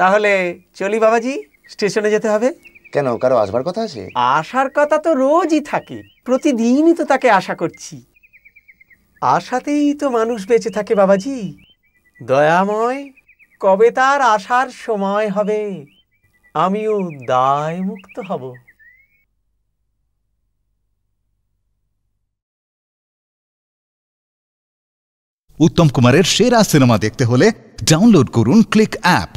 Speaker 5: তাহলে চলি বাবাজি, স্টেশনে যেতে হবে।
Speaker 2: কেন, কারো আসবার কথা আছে?
Speaker 5: আসার কথা তো রোজই থাকে, প্রতিদিনই তো তাকে আশা করছি। আশাতেই তো মানুষ বেঁচে থাকে বাবাজি। দয়াময়, কবে তার আসার সময় হবে আমিও দায় মুক্ত হব।
Speaker 12: উত্তম কুমারের সেরা সিনেমা দেখতে হলে ডাউনলোড করুন ক্লিক অ্যাপ।